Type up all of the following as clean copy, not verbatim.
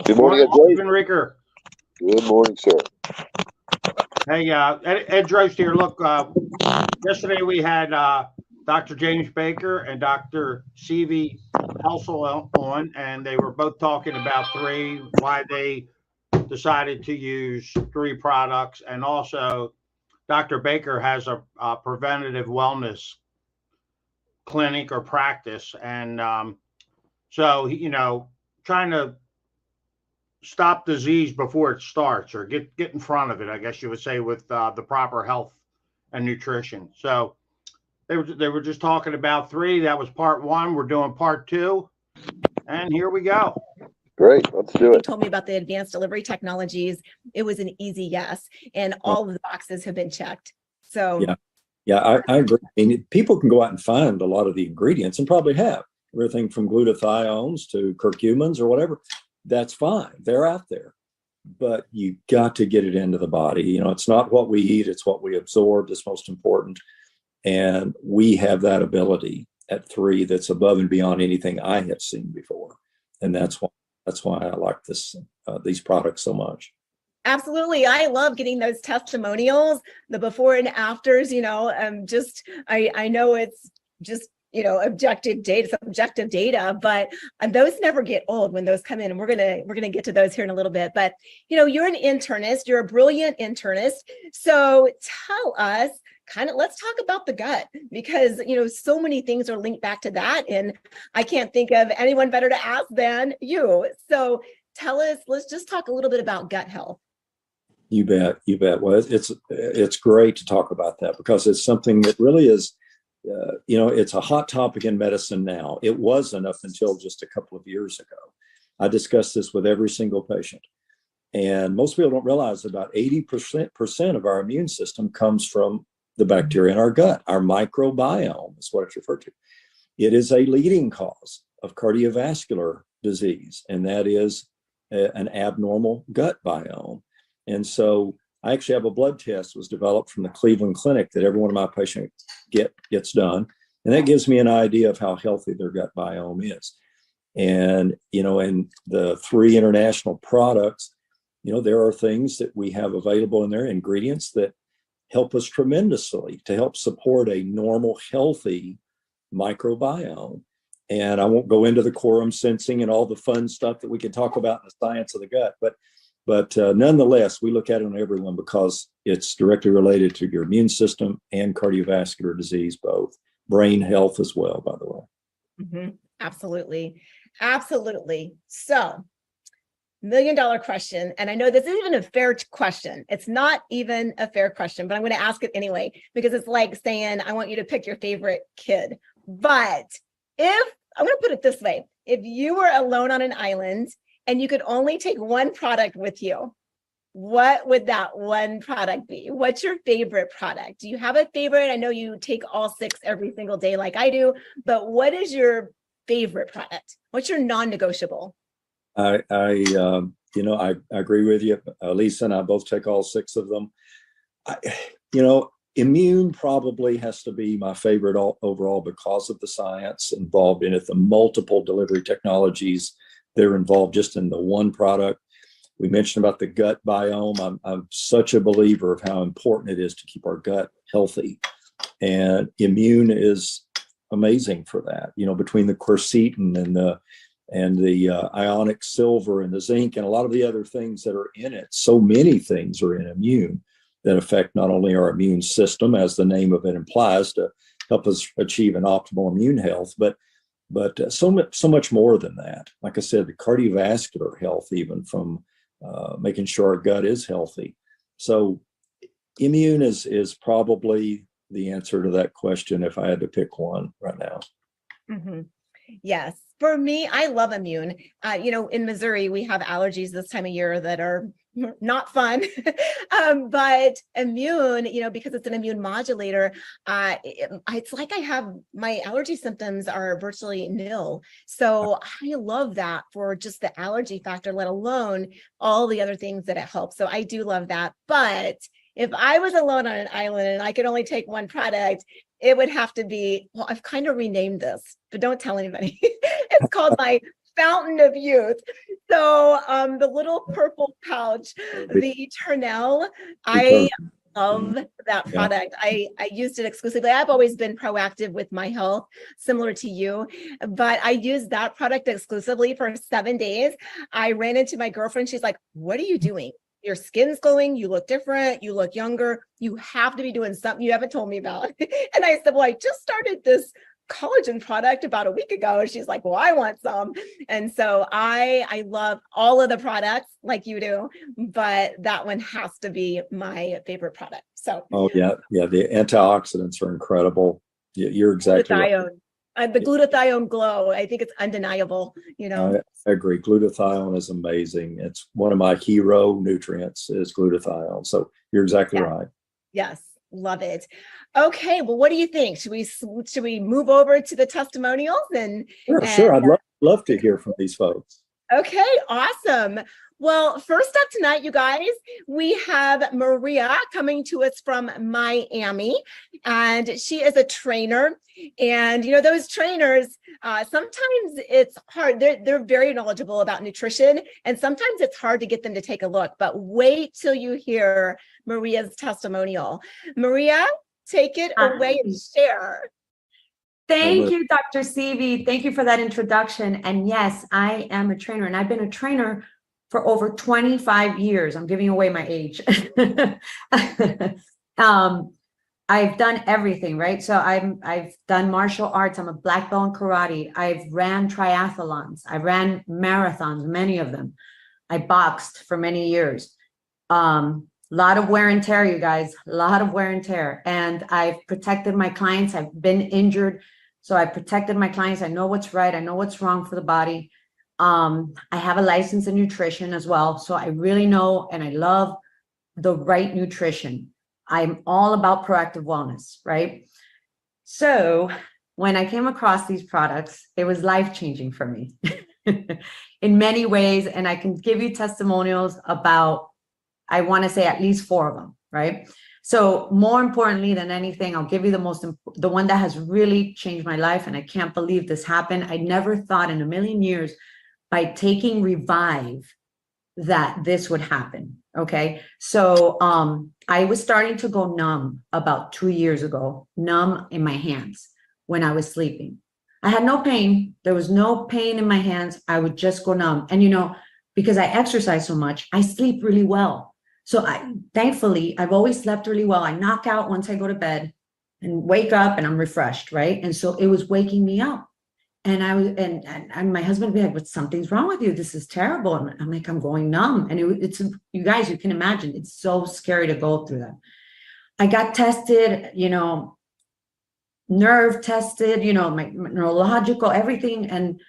Good morning, Jay. Ricker. Good morning, sir. Hey, Ed Drost here. Look, yesterday we had Dr. James Baker and Dr. C.V. Helsel on, and they were both talking about why they decided to use three products, and also Dr. Baker has a preventative wellness clinic or practice, and so trying to stop disease before it starts, or get in front of it, I guess you would say, with the proper health and nutrition. So they were just talking about three. That was part one. We're doing part two, and here we go. Great, let's do You it. told me about the advanced delivery technologies. It was an easy yes, and all of the boxes have been checked. So yeah, I agree. I mean, people can go out and find a lot of the ingredients, and probably have everything from glutathiones to curcumins or whatever. That's fine. They're out there, but you got to get it into the body. It's not what we eat, it's what we absorb that's most important. And we have that ability at three that's above and beyond anything I have seen before. And that's why I like these products so much. absolutely. I love getting those testimonials, the before and afters, I know it's just, objective data, subjective data, but those never get old when those come in. And we're gonna get to those here in a little bit. But you're an internist, you're a brilliant internist. So tell us, let's talk about the gut, because so many things are linked back to that, and I can't think of anyone better to ask than you. So tell us, let's just talk a little bit about gut health. You bet. Well, it's great to talk about that, because it's something that really is, it's a hot topic in medicine now. It wasn't up until just a couple of years ago. I discuss this with every single patient, and most people don't realize about 80% of our immune system comes from the bacteria in our gut. Our microbiome is what it's referred to. It is a leading cause of cardiovascular disease, and that is an abnormal gut biome. And so I actually have a blood test that was developed from the Cleveland Clinic that every one of my patients gets done. And that gives me an idea of how healthy their gut biome is. And, in the three international products, there are things that we have available in there, ingredients that help us tremendously to help support a normal, healthy microbiome. And I won't go into the quorum sensing and all the fun stuff that we can talk about in the science of the gut, but nonetheless, we look at it on everyone because it's directly related to your immune system and cardiovascular disease, both brain health as well, by the way. Mm-hmm. Absolutely. So, $1 million question. And I know this isn't even a fair question. It's not even a fair question, but I'm going to ask it anyway, because it's like saying, I want you to pick your favorite kid. But I'm going to put it this way, if you were alone on an island and you could only take one product with you, what would that one product be? What's your favorite product? Do you have a favorite? I know you take all 6 every single day like I do, but what is your favorite product? What's your non-negotiable? I agree with you. Lisa and I both take all 6 of them. Immune probably has to be my favorite overall because of the science involved in it, the multiple delivery technologies they're involved just in the one product. We mentioned about the gut biome. I'm such a believer of how important it is to keep our gut healthy, and immune is amazing for that. Between the quercetin and the ionic silver and the zinc and a lot of the other things that are in it. So many things are in immune that affect not only our immune system, as the name of it implies, to help us achieve an optimal immune health, but so much more than that. Like I said, the cardiovascular health, even from making sure our gut is healthy. So immune is probably the answer to that question if I had to pick one right now. Mm-hmm. Yes. For me, I love immune. In Missouri, we have allergies this time of year that are not fun, but immune, because it's an immune modulator, it's like I have my allergy symptoms are virtually nil. So I love that for just the allergy factor, let alone all the other things that it helps. So I do love that. But if I was alone on an island and I could only take one product, it would have to be, well, I've kind of renamed this, but don't tell anybody. It's called my Fountain of Youth. So the little purple pouch, the Eternal, I love that product. I used it exclusively. I've always been proactive with my health, similar to you, but I used that product exclusively for 7 days. I ran into my girlfriend. She's like, what are you doing? Your skin's glowing. You look different. You look younger. You have to be doing something you haven't told me about. And I said, well, I just started this collagen product about a week ago. And she's like, well, I want some. And so I love all of the products like you do, but that one has to be my favorite product. So the antioxidants are incredible. You're exactly right. The glutathione glow, I think it's undeniable, you know. I agree. Glutathione is amazing. It's one of my hero nutrients is glutathione. So you're exactly right. Yes, love it. Okay, well, what do you think? Should we move over to the testimonials Sure. I'd love to hear from these folks. Okay, awesome. Well, first up tonight, you guys, we have Maria coming to us from Miami, and she is a trainer. And, you know, those trainers, sometimes it's hard. They're very knowledgeable about nutrition, and sometimes it's hard to get them to take a look. But wait till you hear Maria's testimonial. Maria, take it away and share. Thank you, Dr. Seavey. Thank you for that introduction. And yes, I am a trainer, and I've been a trainer for over 25 years. I'm giving away my age. I've done everything, right? So I've done martial arts. I'm a black belt in karate. I've ran triathlons. I ran marathons, many of them. I boxed for many years. A lot of wear and tear, you guys, a lot of wear and tear. And I've protected my clients. I've been injured. So I protected my clients. I know what's right. I know what's wrong for the body. I have a license in nutrition as well. So I really know, and I love the right nutrition. I'm all about proactive wellness, right? So when I came across these products, it was life-changing for me in many ways. And I can give you testimonials about, I want to say at least 4 of them, right? So more importantly than anything, I'll give you the one that has really changed my life. And I can't believe this happened. I never thought in a million years by taking Revive that this would happen. Okay. So I was starting to go numb about 2 years ago, numb in my hands when I was sleeping. I had no pain. There was no pain in my hands. I would just go numb. And, you know, because I exercise so much, I sleep really well. So thankfully, I've always slept really well. I knock out once I go to bed and wake up and I'm refreshed, right? And so it was waking me up. And I was, and my husband would be like, "But something's wrong with you. This is terrible." And I'm like, "I'm going numb." And it's, you guys, you can imagine, it's so scary to go through that. I got tested, you know, nerve tested, you know, my neurological, everything. And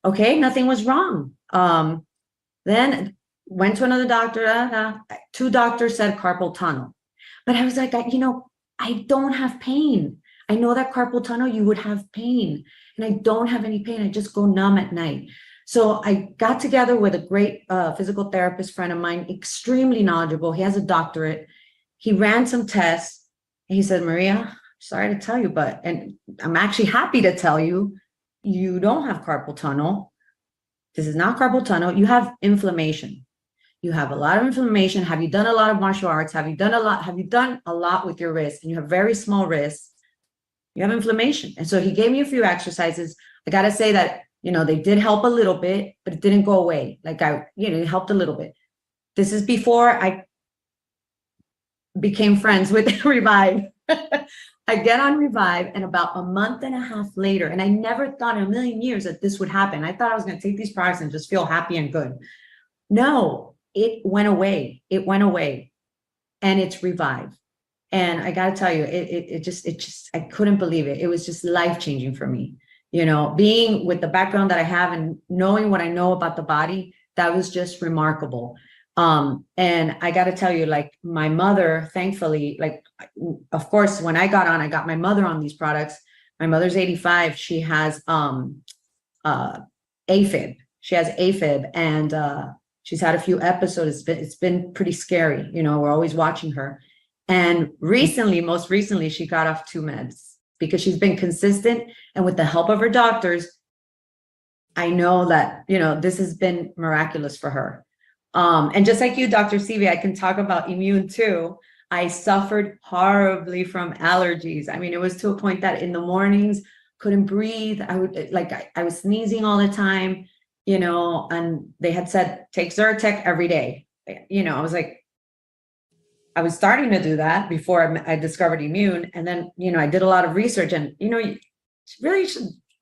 okay, nothing was wrong. Then went to another doctor, 2 doctors said carpal tunnel. But I was like, you know, I don't have pain. I know that carpal tunnel, you would have pain. And I don't have any pain. I just go numb at night. So I got together with a great physical therapist friend of mine, extremely knowledgeable. He has a doctorate. He ran some tests. And he said, "Maria, sorry to tell you, and I'm actually happy to tell you, you don't have carpal tunnel. This is not carpal tunnel. You have inflammation. You have a lot of inflammation. Have you done a lot of martial arts? Have you done a lot with your wrist? And you have very small wrists. You have inflammation." And so he gave me a few exercises. I got to say that, you know, they did help a little bit, but it didn't go away. Like it helped a little bit. This is before I became friends with Revive. I get on Revive, and about a month and a half later, and I never thought in a million years that this would happen. I thought I was going to take these products and just feel happy and good. No, it went away. It went away, and it's Revive. And I got to tell you, it just, I couldn't believe it. It was just life-changing for me. You know, being with the background that I have and knowing what I know about the body, that was just remarkable. And I got to tell you, like my mother, thankfully, like, of course, when I got on, I got my mother on these products. My mother's 85. She has AFib. She has AFib, and she's had a few episodes. It's been pretty scary. You know, we're always watching her. And most recently, she got off 2 meds because she's been consistent. And with the help of her doctors, I know that, this has been miraculous for her. And just like you, Dr. Seavey, I can talk about immune too. I suffered horribly from allergies. I mean, it was to a point that in the mornings, couldn't breathe. I was sneezing all the time, and they had said, take Zyrtec every day. I was like, I was starting to do that before I discovered immune. And then, I did a lot of research and,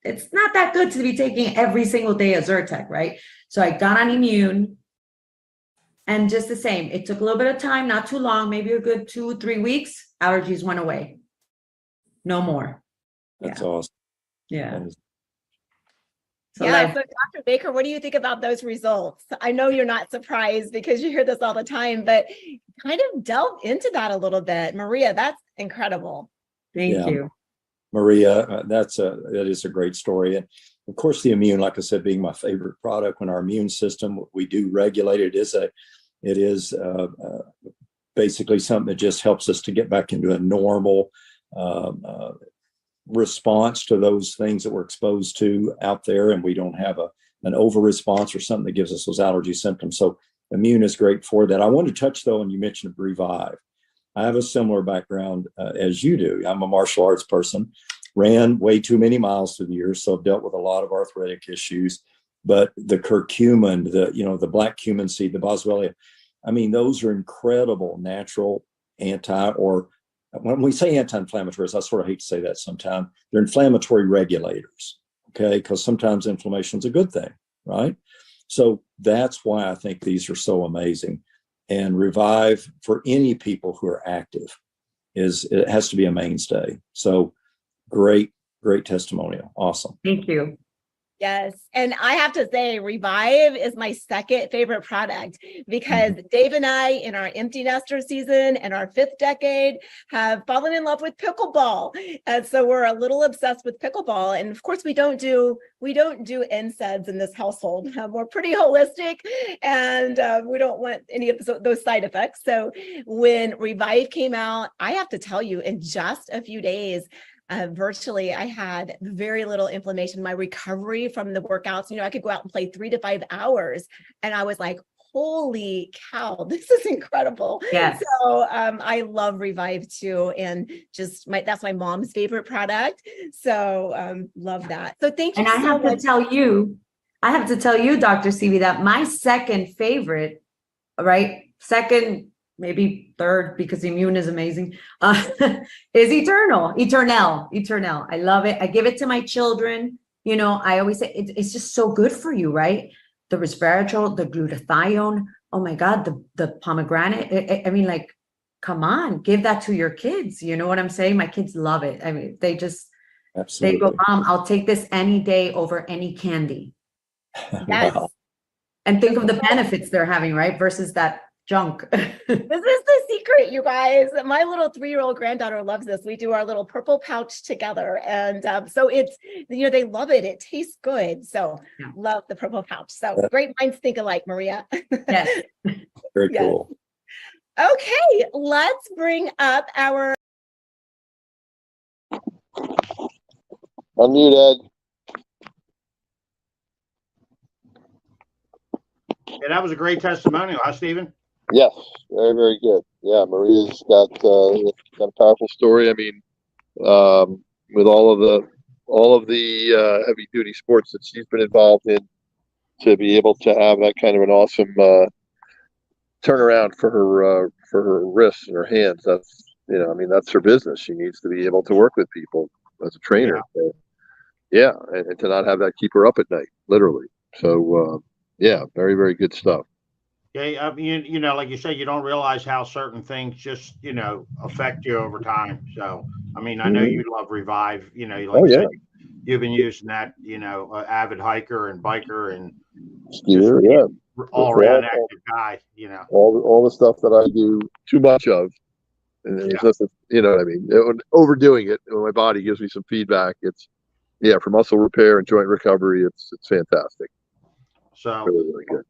it's not that good to be taking every single day a Zyrtec, right? So I got on immune. And just the same, it took a little bit of time, not too long, maybe a good 2-3 weeks. Allergies went away. No more. That's awesome. Yeah. So Dr. Baker, what do you think about those results? I know you're not surprised because you hear this all the time, but kind of delve into that a little bit. Maria, that's incredible. Thank you. Maria, that is a great story. And of course, the immune, like I said, being my favorite product, when our immune system, we do regulate it, it is basically something that just helps us to get back into a normal response to those things that we're exposed to out there, and we don't have an over response or something that gives us those allergy symptoms. So immune is great for that. I want to touch though, and you mentioned Revive. I have a similar background as you do. I'm a martial arts person, ran way too many miles through the years, so I've dealt with a lot of arthritic issues. But the curcumin, the black cumin seed, the boswellia, I mean, those are incredible natural or when we say anti-inflammatories, I sort of hate to say that sometimes, they're inflammatory regulators, okay? Because sometimes inflammation is a good thing, right? So that's why I think these are so amazing. And Revive, for any people who are active, it has to be a mainstay. So great testimonial. Awesome. Thank you. Yes. And I have to say, Revive is my second favorite product because Dave and I, in our empty nester season and our 5th decade, have fallen in love with pickleball. And so we're a little obsessed with pickleball. And of course, we don't do NSAIDs in this household. We're pretty holistic and we don't want any of those side effects. So when Revive came out, I have to tell you, in just a few days, virtually, I had very little inflammation. My recovery from the workouts, I could go out and play 3 to 5 hours. And I was like, holy cow, this is incredible. Yes. So I love Revive too. And that's my mom's favorite product. So love that. So thank you and I so have much. To tell you, Dr. Seavey, that my second favorite, right? Second, maybe third, because immune is amazing, is Eternal. I love it. I give it to my children. I always say it's just so good for you, right? The resveratrol, the glutathione. Oh my God, the pomegranate. I mean, like, come on, give that to your kids. You know what I'm saying? My kids love it. I mean, they Absolutely. go, Mom, I'll take this any day over any candy. Yes. Wow. And think of the benefits they're having, right? Versus that junk. This is the secret, you guys. My little 3-year-old granddaughter loves this. We do our little purple pouch together. And so it's, they love it. It tastes good. So love the purple pouch. So great minds think alike, Maria. Yes. Very cool. Okay, let's bring up our. Unmute, Ed. Yeah, that was a great testimonial, huh, Stephen? Yes, very, very good. Yeah, Maria's got a powerful story. I mean, with all of the heavy duty sports that she's been involved in, to be able to have that kind of an awesome turnaround for her wrists and her hands. That's that's her business. She needs to be able to work with people as a trainer. Yeah. So, and to not have that keep her up at night, literally. So very, very good stuff. Yeah, like you say, you don't realize how certain things just, affect you over time. So, I mean, I know you love Revive. Said, you've been using that. Avid hiker and biker and skier, all around active guy. All the stuff that I do too much of, and it's just, what I mean. Overdoing it, when my body gives me some feedback, it's for muscle repair and joint recovery. It's fantastic. So really, really good.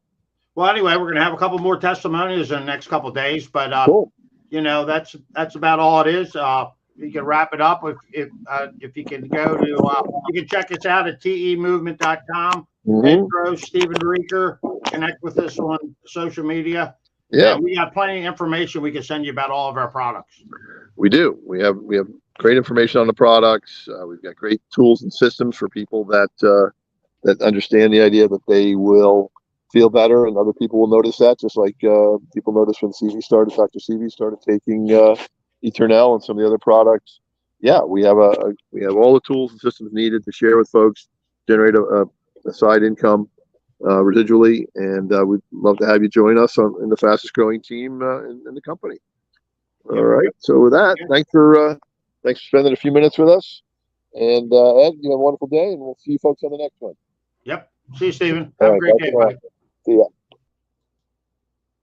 Well, anyway, we're going to have a couple more testimonials in the next couple of days, but cool. That's about all it is. You can wrap it up if you can go to you can check us out at temovement.com. Mhm. Pedro, Stephen Reeker. Connect with us on social media. Yeah, And we got plenty of information we can send you about all of our products. we do. We have great information on the products. We've got great tools and systems for people that understand the idea that they will feel better, and other people will notice that, just like people noticed when Dr. CV started taking Eternal and some of the other products. Yeah, we have all the tools and systems needed to share with folks, generate a side income residually, and we'd love to have you join us in the fastest growing team in the company. All right. So with that, thanks for spending a few minutes with us. And Ed, you have a wonderful day, and we'll see you folks on the next one. Yep. See you, Stephen. All Have a right, great that's day, all. buddy. See ya.